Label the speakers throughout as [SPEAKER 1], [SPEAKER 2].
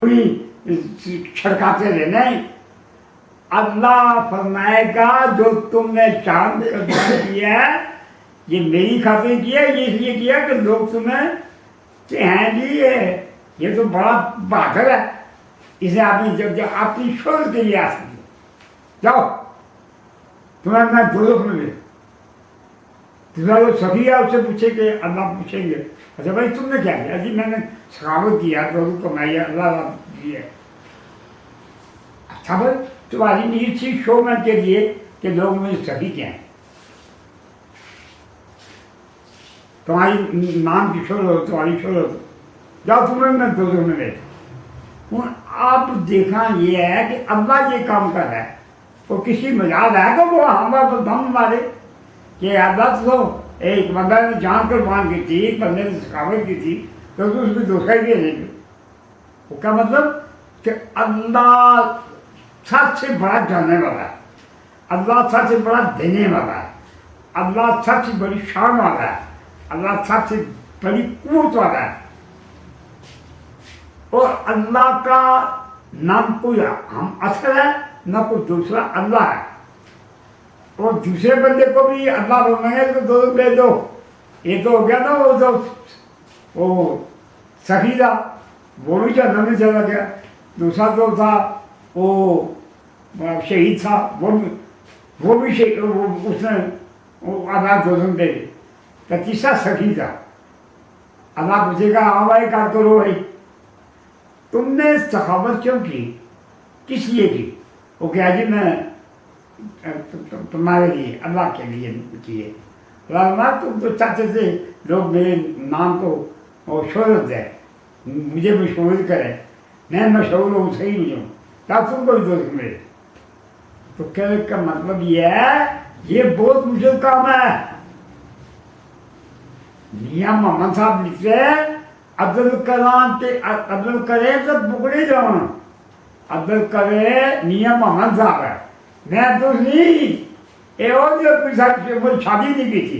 [SPEAKER 1] छिड़काते रहना है। अल्लाह फरमाएगा जो तुमने चांद का दान किया है ये मेरी खातिर किया, ये इसलिए किया कि लोग तुम्हें कि हैं जी ये तो बड़ा बहादुर है, इसे आपने जब अपनी शोध के लिए आ सकते जाओ तुम्हें मैं दोजख में ले तुम्हारा जो सखी है उससे पूछेंगे, अल्लाह पूछेंगे अच्छा भाई तुमने क्या किया जी मैंने सखावत किया तो कमाई अल्लाह दी है। अच्छा भाई तुम्हारी नीड थी शोमैन के लिए कि लोग मुझे सभी क्या हैं, तुम्हारी नाम की शोर हो तुम्हारी शोर हो जाओ तुम्हें मैं दोजख में ले। अब देखा ये है कि अल्लाह ये काम कर रहा है वो किसी मजाक है कि वो हमारे दम मारे कि अल्लाह तो एक बंदा ने जान कुर्बान की थी, एक बंदे ने सखावत की थी तो उसमें धोखा ही नहीं। वो क्या मतलब कि अल्लाह सबसे बड़ा जानने वाला है, अल्लाह सबसे बड़ा देने वाला है, अल्लाह सबसे बड़ी शान वाला है, अल्लाह सबसे बड़ी कुव्वत वाला है। और अल्लाह का नाम कोई हम असर है ना कोई दूसरा अल्लाह है। और दूसरे बंदे को भी अल्लाह बोलेंगे तो दो दे दो, ये तो हो गया ना वो सखी था वो भी जन्नत में चला गया, दूसरा जो था वो शहीद था वो भी उसने अल्लाह दोजख दे दी। तो तीसरा सखी था, अल्लाह पूछेगा हाँ भाई क्या करो भाई तुमने सखावत क्यों की, किस लिए की? वो क्या जी मैं तुम्हारे लिए अल्लाह के लिए किए। तुम तो चाहते थे लोग मेरे नाम को शोहरत दे, मुझे मशहूर करे, मैं मशहूर हूँ सही नहीं हूँ क्या तुमको भी दोस्त मिले। तो कहने का मतलब ये है ये बहुत मुश्किल काम है। मियाँ मोहम्मद साहब लिखते हैं अब्दुल कलाम के अब्दुल करे तो बुकड़े जाओ, अब्दुल करे मियाँ मोहम्मद साहब है, मैं तो नहीं ये और जो वो शादी नहीं की थी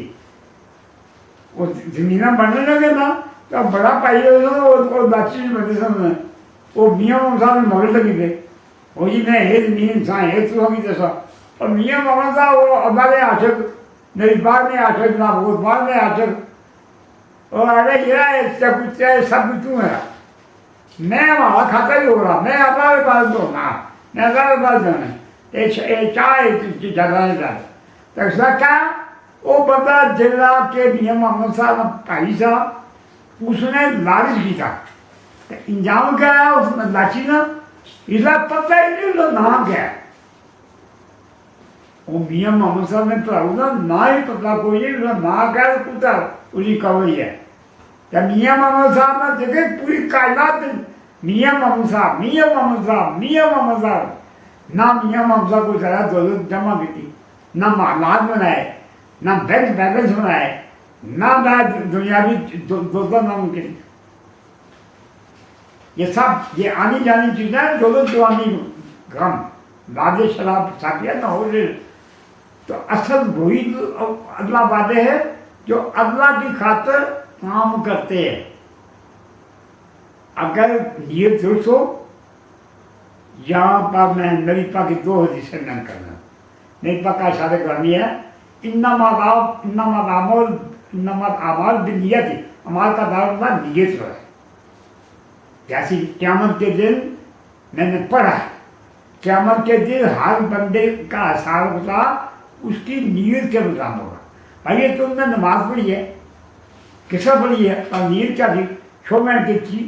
[SPEAKER 1] वो जमीना बनने लगे ना तो बड़ा पाई और बातचीत बने समय वो मियाँ मोहम्मद साहब में मगर लगी थे वो जी मैं हे नहीं इंसान है तू हमी जैसा। और मियाँ मोहम्मद साहब वो हमारे आशक मेरी बार में आशक ना वो बार में आशक और अरे ये सब कुछ तू है, मैं वहाँ खाता ही हो रहा, मैं हमारे पास दो ना मैं हमारे पास जाना चाय ज़्यादा नहीं जाता। तो ऐसा क्या वो बंदा जिला के मियाँ मोहम्मद साहब भाई साहब उसने लालच की था, इंजाम क्या है उसमें लाची ना इसका पता ही नहीं उसका नाम क्या है। वो मियाँ मोहम्मद साहब ने पढ़ा ना ही पता कोई नहीं उसका नाम क्या है कुत्ता उसकी कवई है। तो मियाँ मोहम्मद साहब ने देखे पूरी कायनात मियाँ मोहम्मद साहब मियाँ मोहम्मद साहब मियाँ मोहम्मद साहब ना मियाँ मोहम्मद साहब को ज़्यादा दौलत जमा की थी, ना मालात बनाए, ना बैंक बैलेंस बनाए, ना दुनियावी दौलत नामुमकिन। ये सब ये आनी जानी चीज़ें दौलत जवानी गम वादे शराब साकिया ना हो रहे। तो असल वही अल्लाह वादे है जो अल्लाह की खातिर काम करते हैं। अगर ये दुरुस्त हो यहाँ पर मैं नबी पाक की दो हदीसें नन करना। नबी पाक का इरशाद ग्रामी है इन्नमा आमाल बिन्नियत, अमाल का दारोमदार नियत है। जैसे क़यामत के दिन मैंने पढ़ा क़यामत के दिन हर बंदे का हिसाब होगा उसकी नीयत के मुताबिक होगा। भाई तुमने नमाज पढ़ी है किसका पढ़ी है और नीयत क्या थी शोमैन की थी,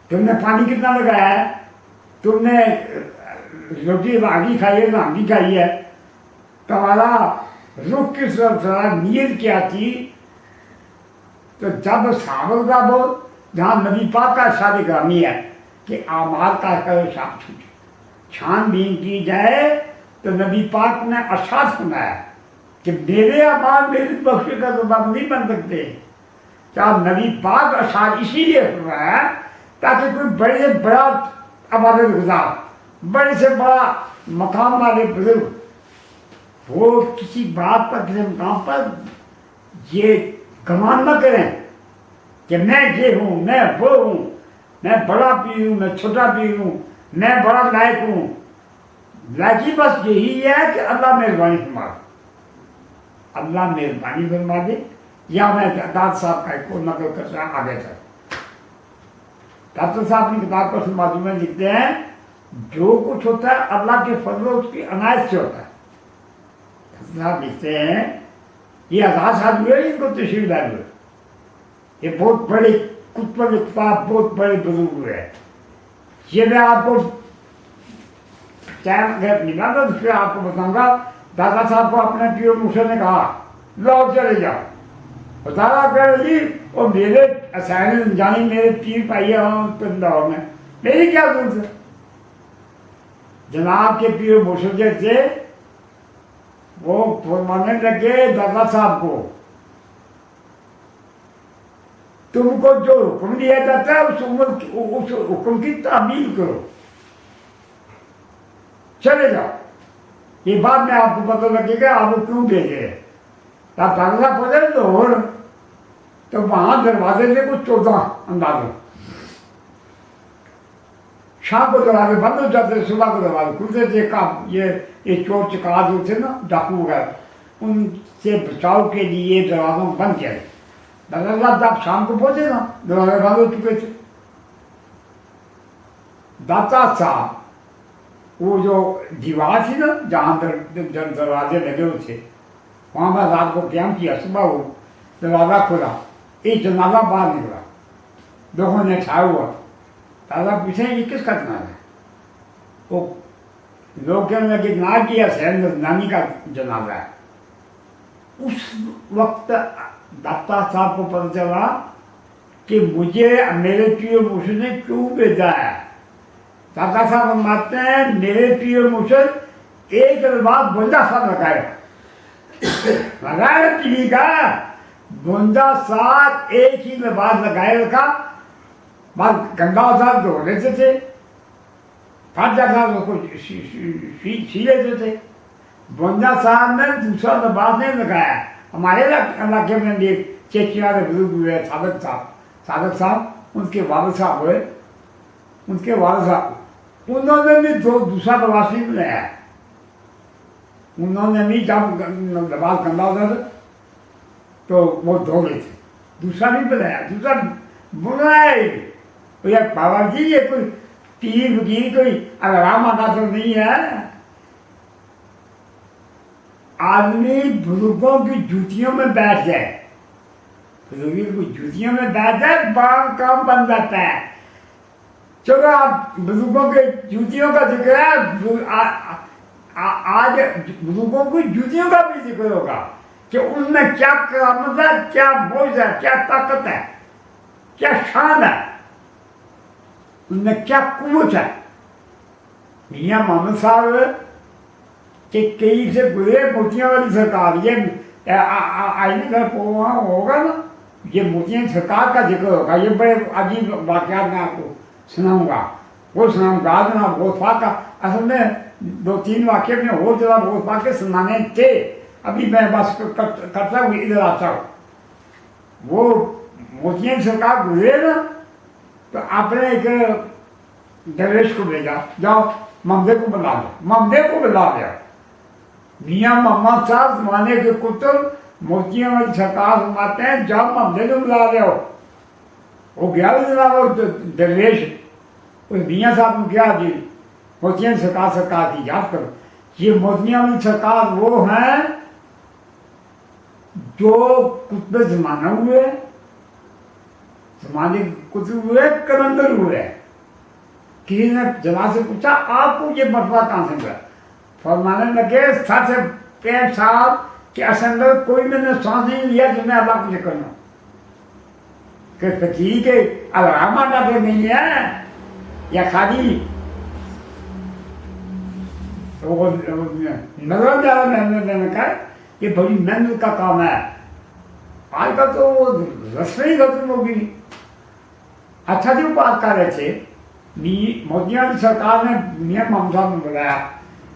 [SPEAKER 1] तुमने पानी कितना लगाया है, तुमने रोटी रागी खाई है रागी खाई है, तुम्हारा रुख किस तरह नीयत क्या थी। तो जब साबल का बोल जहाँ नबी पाक का इरशाद ग्रामी है कि आमाल का छानबीन की जाए तो नबी पाक ने इरशाद सुनाया कि मेरे अमाल मेरी बख्शे का सबब नहीं बन सकते। क्या नबी पाक इरशाद इसीलिए सुन रहा है ताकि कोई बड़े बड़ा अबादत गुजार बड़े से बड़ा मकाम वाले बुजुर्ग वो किसी बात पर किसी मकाम पर ये गमान न करें कि मैं ये हूँ मैं वो हूँ, मैं बड़ा पीर हूँ, मैं छोटा पीर हूँ, मैं बड़ा लायक हूँ। लायकी बस यही है कि अल्लाह मेहरबानी फरमा दे, अल्लाह मेहरबानी फरमा दे। या मैं दाद साहब का को नकल कर रहा आगे तक। डॉक्टर साहब अपनी किताब पर माजूम में लिखते हैं, जो कुछ होता है अल्लाह के फजल उसकी अनायत से होता है। डॉक्टर साहब लिखते हैं, ये आजाद साहब हुए, इनको तशरीफ लाए हुए, ये बहुत बड़े कुतुब किताब, बहुत बड़े बुजुर्ग हुए। ये मैं आपको टाइम अगर मिला तो फिर आपको बताऊंगा। दादा साहब को अपने पीर मुर्शिद ने कहा लाहौर चले जाओ, और दादा कह जी और मेरे असाइनमेंट जानी मेरे पीर पाइए लाहौर में, मेरी क्या जरूरत है। जनाब के पीर मुर्शिद से वो फरमाने लगे दादा साहब को, तुमको जो हुक्म दिया जाता है उस हुक्म की तामील करो, चले जाओ। ये बात में आपको पता लगेगा आपको क्यों भेजे। तब दादा पहुंचे लाहौर, तो वहां दरवाजे से कुछ 14 अंदाजे, शाम को दरवाजे बंद हो जाते, सुबह को दरवाजे खुलते थे। काम ये चोर चकार जो थे ना, डाकू वगैरह, उनसे बचाव के लिए दरवाजों बंद किया। दादा साहब जब शाम को पहुंचे ना, दरवाजे बंद हो चुके थे। दाता साहब वो जो दीवार थी ना जहाँ दरवाजे लगे हुए थे, वहाँ पर रात को क्याम किया। सुबह वो दरवाज़ा खुला, एक जनाजा बाहर निकला, लोगों ने छाया हुआ। दादा पूछे ये किसका जनाजा है? वो लोग कहने लगे ना कि हसैन नानी का जनाजा है। उस वक्त दाता साहब को पता चला कि मुझे मेरे पीर मुर्शिद ने क्यों भेजा है। दादा साहब मानते हैं मेरे पीर मुर्शिद एक बाद 52 साल लगाए पीढ़ी का 52 साल एक ही नमाज लगाए रखा। बाद गंगा साहब धो लेते थे, फाजा साहब उसको सी लेते थे। 52 साल में दूसरा नमाज नहीं लगाया। हमारे इलाके में भी चेचिया के बुजुर्ग हुए सादक साहब, उनके वालिद साहब हुए, उनके वालिद साहब, उन्होंने भी दूसरा नमाज नहीं बनाया। उन्होंने भी जब नमाज गंदा होता था तो वो धो गए थे, दूसरा नहीं बनाया। दूसरा बुनाया ही यार बाबा जी, ये कोई पीर फकीर कोई आराम आता तो नहीं है। आदमी बुजुर्गों की जूतियों में बैठ जाए, बुजुर्गों की जूतियों में बैठ जाए, काम बन जाता है। चलो आप बुजुर्गों के जूतियों का जिक्र है, आज बुजुर्गों की जूतियों का भी जिक्र होगा कि उनमें क्या करामत है, क्या बोझ है, क्या ताकत है, क्या शान है, उनमें क्या कुवत है। मियां मोहम्मद साहब के कई से गुजरे मोतियां वाली सरकार, ये आईने घर को वहाँ होगा ना, ये मोतियां सरकार का जिक्र होगा। ये बड़े अजीब वाक़यात मैं आपको सुनाऊंगा, वो सुनाऊंगा ना। गोस्पा का असल में 2-3 वाक्य में हो जरा गोस्पा के सुनाने थे, अभी मैं बस करता हूँ, इधर आता हूँ। वो मोतियां सरकार गुजरे ना, तो आपने एक दरवेश को भेजा, जाओ ममदे को बुला लो, ममदे को बुला लिया। मियाँ मोहम्मद साहब जमाने के कुतुब मोतियां वाली सरकार सुनाते हैं, जाओ ममदे को बुला रहे हो। वो गया भी जनाब दरवेश, उस मियाँ साहब ने क्या जी मोतियां सरकार की याद करो। ये मोतियां वाली सरकार वो हैं जो कुतुब जमाना हुए, जमाने कुतुब हुए, कलंदर हुए। किसी ने जना से पूछा आपको ये मरतबा कहाँ से मिला? फरमाने लगे 65 साल के अंदर कोई मैंने सांस नहीं लिया जिसमें अल्लाह को जिक्र ना कि फकीर के अलामा डाटे नहीं है या खाली नजर ज्यादा मेहनत लेने का। ये बड़ी मेहनत का काम है। आज का तो रस्म ही खत्म होगी। अच्छा जो बात कर रहे थे, मोदिया की सरकार ने मियाँ मोहम्मद साहब ने बुलाया।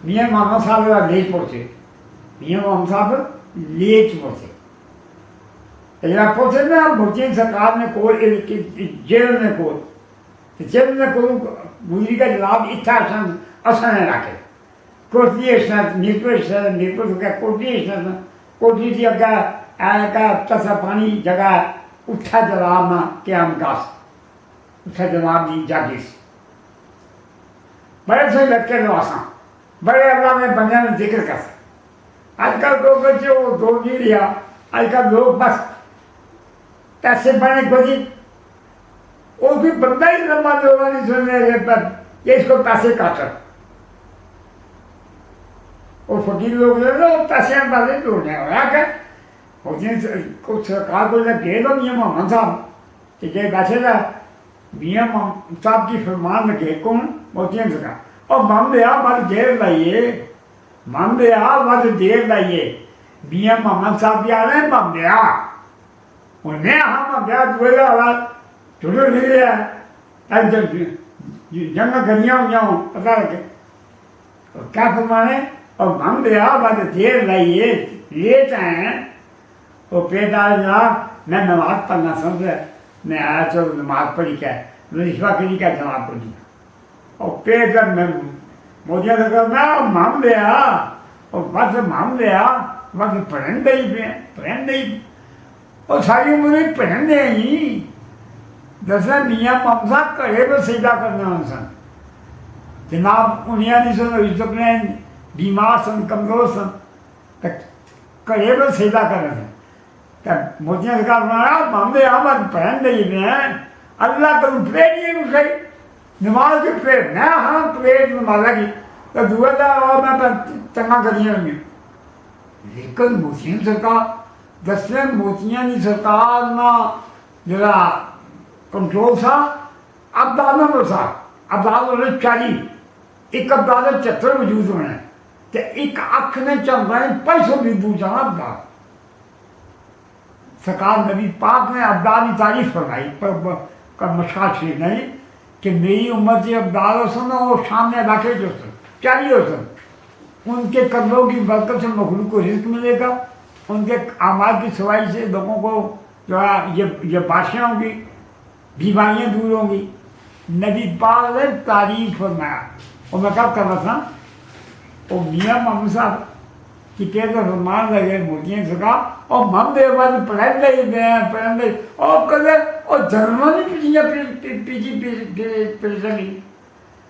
[SPEAKER 1] मियाँ मोहम्मद साहब लेट पहुंचे, मियाँ मोहम्मद साहब लेट पहुंचे। पहुंचे ना मोदी सरकार ने कोल जेल में कोल چل نے کو گزری کا جواب اتنا اصل نے رکھے کوٹھی نیپر کا کوٹھی تھی اگا کا تسا پانی جگہ اٹھا جواب نہ کیا گاس اٹھا جواب دی جاگیس بڑے سے لٹکے لو آسان بڑے اللہ میں بندے میں ذکر کر آج کل دو بچے وہ دو نہیں لیا آج کل لوگ بس پیسے بنے گزی وہ بھی بندہ ہی لمبا لوگوں نہیں سننے لگے پر یہ اس کو پیسے کاٹر اور فقیر لوگ لے لو پیسے ہیں پیسے توڑنے ہوا کہ کچھ سرکار کو دے دو میاں محمد صاحب کہ یہ بیٹھے تھا میاں محمد صاحب کی فرمان لگے کون موتیاں سکا اور من دیا بس دیر لائیے من دیا بس دیر لائیے میاں محمد صاحب بھی آ رہے ہیں من دیا انہیں ہم گیا دوئے گا چھوٹے نہیں رہا جنگ گلیاں ہوئی ہوں پتہ لگے کیا فرمانے اور من دیا بس دیر لائیے لیٹ آئے ہیں وہ پیدار جناب میں نماز پڑھنا سمجھا میں آیا چلو نماز پڑھی کیا ہے وظیفہ کے لیے کیا جناب پڑھی اور پیدار میں مودیاں سے کہا میں مان لیا اور بس مان لیا بس پڑھن دے اور ساری عمر پڑھن دے ہی دسنا میاں محمد صاحب کڑے پہ سجدہ کرنا ہوں سن جناب انہیں نہیں سن یوسف نے بیمار سن کمزور سن کڑے پہ سجدہ کرنا سن موتیاں سے کہا محمد احمد پڑھن دے میں اللہ کو پریڈ نہیں اٹھائی نماز کی پریڈ میں ہاں پریڈ نمازہ کی تو دعا دا میں چنگا کریاں ہوئی لیکن موتیاں سرکار دسویں موتیاں کی سرکار نہ جڑا کنٹرول تھا ابدالوں میں تھا ابدال نے 40 ایک ابدال 76 وجود ہونا ہے تو ایک اکھ نے چلتا ہے 500 بھی بوجھانا ابدال سرکار نبی پاک نے ابدال کی تعریف فرمائی پر مشکات شریف نہیں کہ میری امت سے ابدال ہو سن اور سامنے علاقے جو سن 40 ہو سن ان کے قدموں کی برکت سے مخلوق کو رزق ملے گا ان کے اعمال کی سوائی سے لوگوں کو جو ہے یہ بادشاہ ہوں گی بیماریاں دور ہوں گی نبی پاک نے تعریف فرمایا اور میں کب کر رہا تھا وہ میاں محمد صاحب کی پیدا فرمان لگے موتیاں سکا اور من دے بعد پڑھن دے اور کدے اور جنرل نہیں پیچھے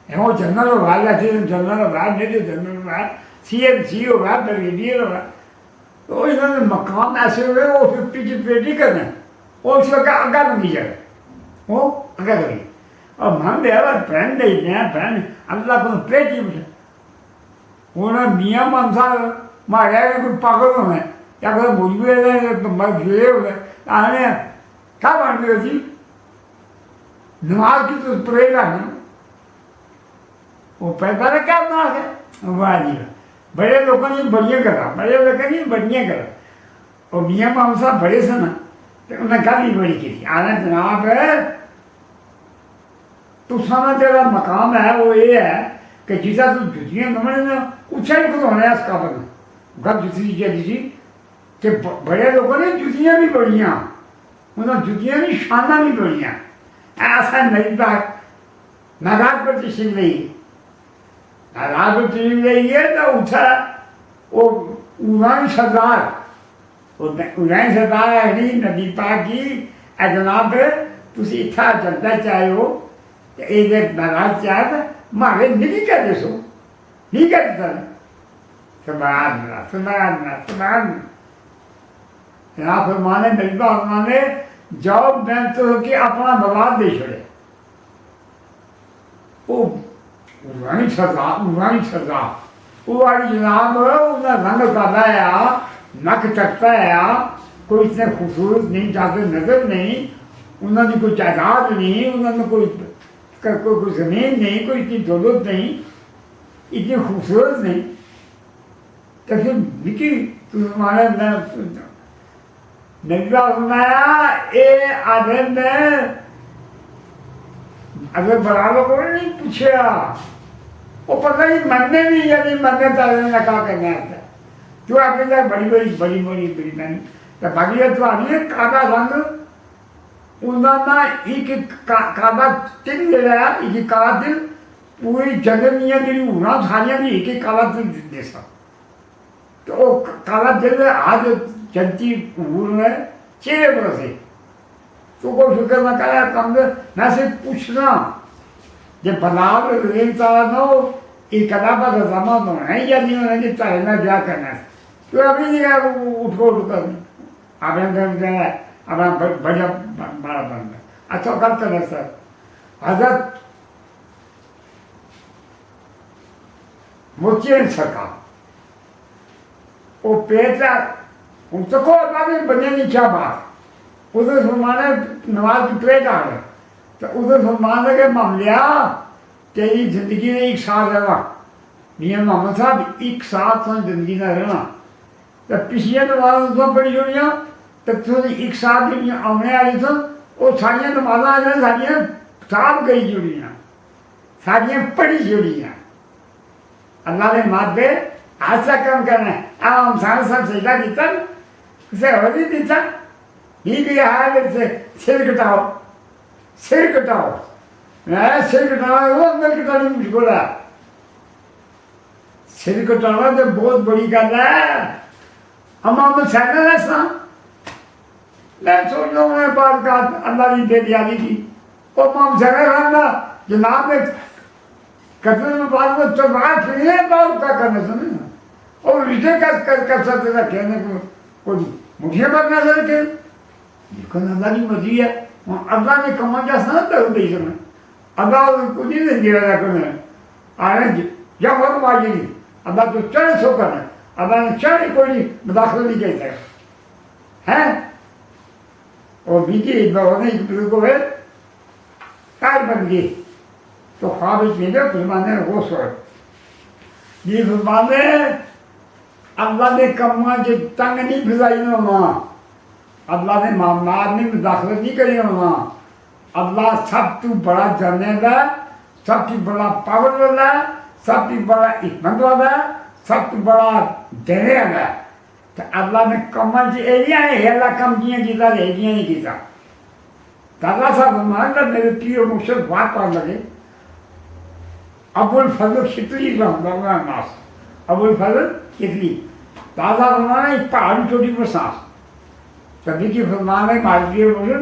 [SPEAKER 1] وہ جنرل ہو رہا جاتے جنرل ہو رہا میرے جنرل ہو رہا سی ہو رہا بریگیڈیئر ہو رہا تو انہوں نے مقام ایسے ہوئے وہ پھر پیچھے پیٹی کرنا اور اس وقت اگا لگی جائے وہ اگا لگی اور من دے بعد پڑھن دے پڑھن اللہ کو پیٹی مجھے انہوں نے میاں محمد صاحب مارے کوئی پاگل ہونا ہے یا کوئی مجبور ہے تو مر گئے ہو گئے آنے کیا بن گئی تھی نماز کی تو پڑھے گا نہیں وہ پیدا رہا کیا نماز ہے واہ جی بڑے لوگوں نے بڑھیا کرا بڑے لوگوں نے بڑھیا کرا اور میاں محمد صاحب بڑے سے نا تو انہیں کیا بھی بڑی کی تھی آنے جناب تو سانا تیرا مقام ہے وہ یہ ہے کہ جیسا تو جتیاں نمڑے نا اچھا ہی خود ہونا ہے اس قابل گھر جتی چلی تھی کہ بڑے لوگوں نے جتیاں بھی بڑھیاں انہوں نے جتیاں بھی شانہ بھی بڑھیاں ایسا نہیں تھا ناراض پر تشریف نہیں ناراض پر تشریف نہیں ہے تو اٹھا وہ اونانی سردار اونانی سردار ہے نبی پاک کی اے جناب تسی اتھا جلدہ چاہے ہو کہ ایک ناراض چاہے تھا مارے نہیں کہتے سو نہیں کہتے سر سبحان اللہ سبحان اللہ سبحان اللہ جناب فرمانے نبی پاک فرمانے جاؤ میں تو کہ اپنا مواد دے چھوڑے وہ اونانی سردار وہ والی جناب انہیں رنگ کرتا ہے نک چکتا ہے کوئی اتنے خوبصورت نہیں جاتے نظر نہیں انہوں نے کوئی جائیداد نہیں انہوں نے کوئی زمین نہیں کوئی اتنی دولت نہیں اتنی خوبصورت نہیں تو پھر نکی تمہارے نبی فرمایا اے آدم نے اگر برابر کو نہیں پوچھا وہ پتہ نہیں مرنے بھی یا نہیں مرنے تعلیم نے کہا کرنا ہے تو آپ نے بڑی بڑی بہن تو باقی تو آدمی کالا رنگ انہوں نے ایک کالا دل جڑا ایک کالا دل پوری جنگل دیا جی ہونا ساریا بھی ایک ایک کالا دل دے سا تو وہ کالا دل آج جنتی عبور میں چہرے پر سے تو کوئی فکر نہ کرا کم میں صرف پوچھنا جب بلاو ریل تارا نہ ہو ایک کتابہ کا زمان تو ہے یا نہیں ہونا کہ چاہے نہ بیاہ کرنا ہے تو ابھی نہیں کہا اٹھ کو کر آپ نے گھر جانا ہے اپنا بڑا بڑا بند ہے اچھا کب کرنا سر حضرت مچین سکا وہ پیچا ان سے کو اللہ نے بنے نہیں کیا بات ادھر فرمانے نماز کی پلیٹ آ گئے تو ادھر فرمانے کے معاملہ تیری زندگی میں ایک ساتھ رہنا میاں محمد صاحب ایک ساتھ زندگی نہ رہنا تو پچھلے نمازوں پڑھی جوڑیاں تو ایک ساتھ جو آنے والی سن وہ ساریا نمازاں آ ساریا صاف گئی جڑیاں ساریا پڑھی جڑیاں اللہ نے مات دے حادثہ کم کرنا ہے اب ہم سارے سب سجدہ دیتا اسے ہو نہیں دیتا یہ بھی حال سے سر کٹاؤ سر کٹاؤ سر کٹانا وہ اندر کٹانی مشکل ہے سر کٹانا تو بہت بڑی گل ہے ہم سہنا ایسا میں سوچ لوں میں بات کا اللہ کی بے دیاری کی وہ مام سہنا رہنا جناب نے قتل میں بات میں تلوار پھرنے بات کا کرنا سنے اور رشتے کر سکتے تھا کہنے کو کوئی مجھے بات نہ سر کہ لیکن اللہ کی مرضی ہے اللہ نے کما کیا سنا تھا نہیں سنا اللہ کو نہیں دے رہا کرنا آنے جب وقت آگے نہیں اللہ تو چڑھے سو کرنا اللہ نے چڑھے کوئی مداخلہ نہیں کہہ سکتا ہے اور بیچی ہونے ایک دوسرے کو ہے کار بن گئی تو خواب میرے فرمانے وہ سو یہ فرمانے اللہ نے کما جو تنگ نہیں بھلائی ہونا اللہ نے معاملات میں مداخلت نہیں کری ہونا اللہ سب تو بڑا جانے گا سب تو بڑا پاور والا سب تو بڑا حکمت والا سب تو بڑا دینے والا تو اللہ نے کما جو ایریا ہے اللہ کم کیا ایریا نہیں کیتا دادا صاحب فرمانے میرے پیر مقصد بات پڑھ لگے ابو الفضل شتلی رحمۃ اللہ ناس ابو الفضل شتلی دادا فرمانا ایک پہاڑی چوٹی پر سانس کبھی کی فرمانا مالکی مجھے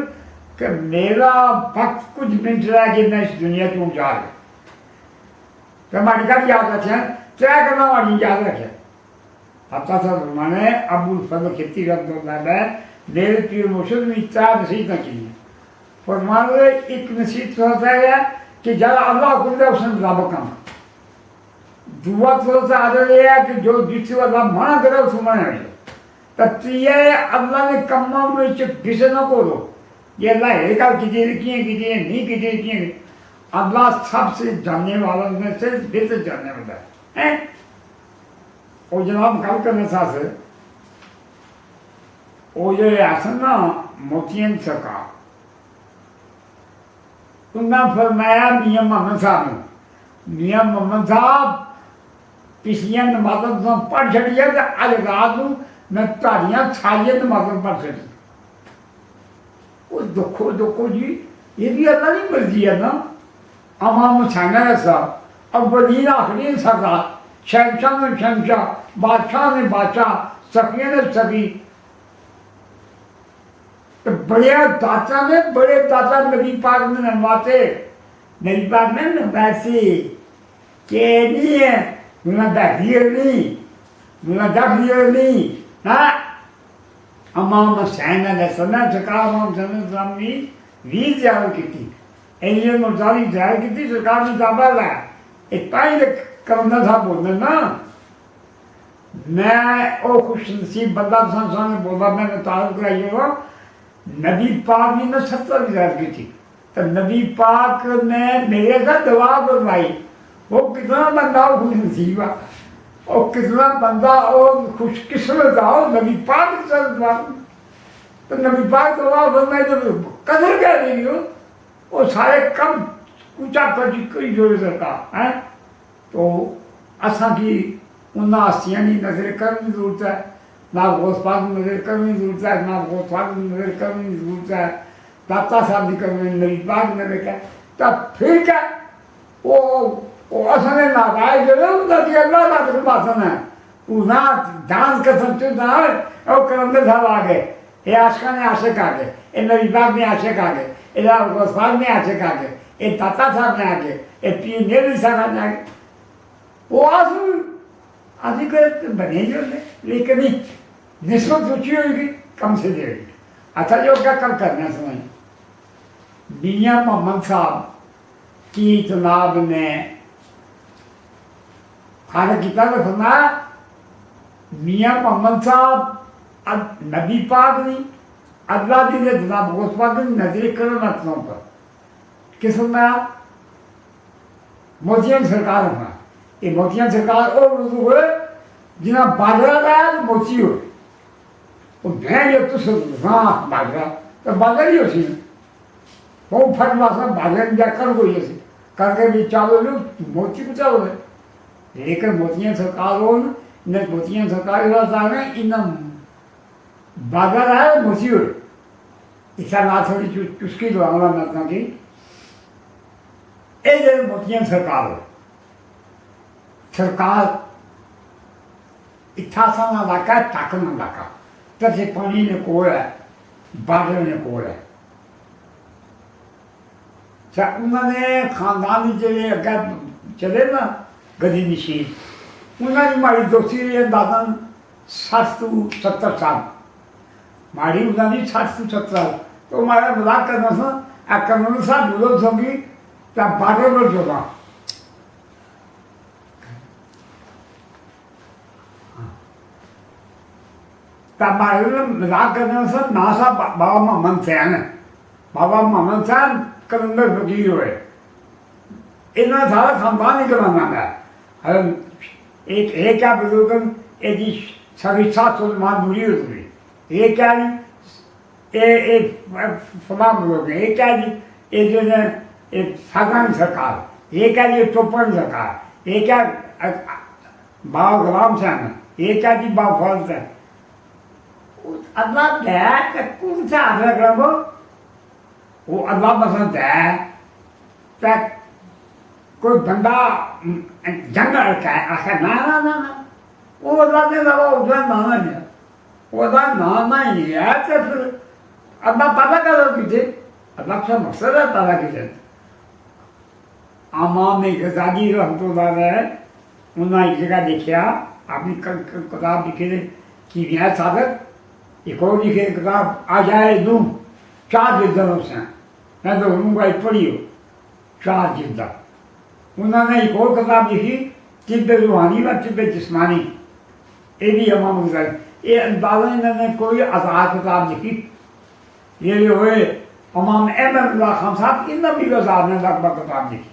[SPEAKER 1] کہ میرا وقت کچھ منٹ رہا کہ میں اس دنیا کو جا رہا کہ ہماری کا یاد رکھیں کیا کرنا ہماری یاد رکھیں حتیٰ صاحب فرمانے ابو الفضل شتلی رحمۃ اللہ علیہ میرے پیر مرشد میں چار نصیحت نہ کی ہیں فرمانے ایک نصیحت ہوتا ہے کہ جب اللہ کو دے اس نے مطابق کام دعا تو عادت یہ ہے کہ جو جس سے اللہ منع کرے اس کو منع نہیں تو یہ اللہ نے کما میں کسی نہ کرو یہ اللہ ہے کل کیجیے نہیں کیجیے اللہ سب سے جاننے والوں میں سے بہتر جاننے والا ہے اور جناب گل کرنے ساتھ وہ جو آسن نا موتین سکا انہیں فرمایا میاں محمد صاحب میاں محمد صاحب پچھلیاں نمازوں پڑھ چڑی ہے تو اج رات میں تاریاں ساری نمازوں پڑھ چڑی وہ دکھو جی یہ بھی اللہ کی مرضی ہے نا امام حسین ایسا اولین آخرین سردار شہنشاہ نے شہنشاہ بادشاہ نے بادشاہ سخی نے سخی بڑے داتا نے بڑے داتا نبی پاک میں نماتے نبی پاک میں ویسے کہ نہیں ہے ملا دخیر نہیں ملا دخیر نہیں امام حسین علیہ السلام سرکار امام حسین علیہ السلام نے بھی زیارت کی تھی ایلیہ مرزاری زیارت کی تھی سرکار نے دعویٰ لایا اتنا ہی کرنا تھا بولنے نا میں او خوش نصیب بندہ سامنے بولا میں نے تعارف کرائی ہوا نبی پاک نے 70 زیارت کی تھی تو نبی پاک نے میرے ساتھ دعا کروائی وہ کتنا بندہ خوش نصیب ہے اور کتنا بندہ اور خوش قسمت آؤ نبی پاک کے ساتھ دعا تو نبی پاک دعا فرمائی تو قدر کہہ رہی ہو وہ سارے کم کچا پچی کوئی جو سرکار ہے تو اساں کی انہاں ہستیاں کی نظر کرنے کی ضرورت ہے نہ غوث پاک کی نظر کرنے کی ضرورت ہے نہ غوث پاک کی نظر کرنے کی ضرورت ہے दाता साहब की कमी मेरी बात में देखा तब फिर क्या वो असने नाराज जो है उनका कि अल्लाह का तो बासन है उना डांस का समझो ना और करंदे साहब आ गए ये आशिका ने आशिक आ गए ये मेरी बात में आशिक आ गए ये राव में आशिक आ गए ये दाता साहब में आ गए ये पी मेरी साहब में आ गए वो आंसू आदि को बने जो लेकिन निस्बत ऊँची होगी कम से देगी अच्छा जो क्या कम करना समझ मियाँ मोहम्मद साहब की जनाब ने खाना किताब में सुना मियाँ मोहम्मद साहब नबी पाक नहीं अल्लाह की ने जनाब गोस पाक ने नजर करो नतनों पर किस सुनना मोतियन सरकार होना ये मोतियन सरकार और रुजू हुए जिन्हें बाजरा लाया तो मोती हो वो मैं जब तो सुन हाँ बाजरा तो बाजरा ही होती है वो फट मासा बाजरा में जाकर कोई ऐसे करके भी चावल लोग मोती को चावल है लेकिन मोतियन सरकार हो न मोतियन सरकार रहता है इन बाजरा है मोती हो ऐसा ना थोड़ी चुस्की दो हमारा मतलब की ए मोतियन सरकार हो सरकार इत्थासन इलाका है टाकन इलाका तसे पानी ने कोल है बादल ने कोल है उन्होंने खानदानी चले अगर चले ना गदी नशीन उन्होंने मारी दोस्ती रही दादन 60-70 साल मारी उन्होंने 60-70 साल तो हमारा मजाक करना था करना सा बोलो होगी तब बादल में जोगा तब मजाक करने से नासा बाबा मोहम्मद सैन है बाबा मोहम्मद सैन कलंदर फकीर हुए इतना सारा खानदान ही कराना है एक क्या बुजुर्ग एक सभी 700 मान बुरी हो गई एक क्या जी फला बुजुर्ग एक क्या जी एक जो है एक साधारण सरकार एक क्या जी चौपन सरकार एक क्या बाबा गुलाम सैन एक क्या जी बाबा फौज सैन अल्लाह क्या कौन सा आदर करो वो अल्लाह पसंद है तो कोई बंदा जंग रखा है आखिर ना ना ना ना वो अल्लाह ने लगा उसका नाना नहीं है वो अल्लाह नाना ही है तो फिर अल्लाह पैदा करो किसे अल्लाह से मकसद है पैदा किसे आमाम गजाली रहमतुल्लाह है उन्होंने एक जगह देखा अपनी किताब लिखे कीमिया साधक एक और लिखे किताब आ जाए दूँ 4 जिल्दों से मैं तो उनका एक पढ़ी हो 4 जिल्दा उन्होंने एक और किताब लिखी तिब्बे रूहानी व तिब्बे जिस्मानी ये भी इमाम गज़ाली ये अंदाज़ा इन्होंने कोई आज़ाद किताब लिखी ये जो हुए इमाम अहमदुल्लाह खान साहब इन्होंने भी आज़ाद ने लगभग किताब लिखी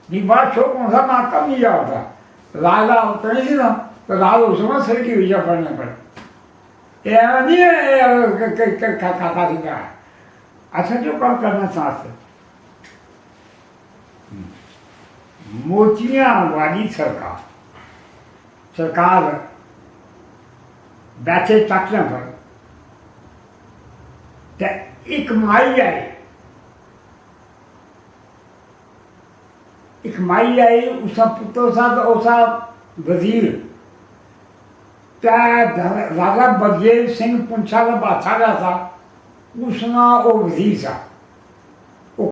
[SPEAKER 1] ये बात शो कौन सा ना कम नहीं होता लाला होता नहीं ना तो लाल उसमें सिर की हुई पढ़ने पर ये नहीं खाता सीखा अच्छा जो काम करना चाहते मोतियां वाली सरकार बैठे तकने पर एक माई आई उसका पुत्र सा तो उसा वजीर राजा बलदेव सिंह पुंछा का बादशाह था उसना वो वजीर सा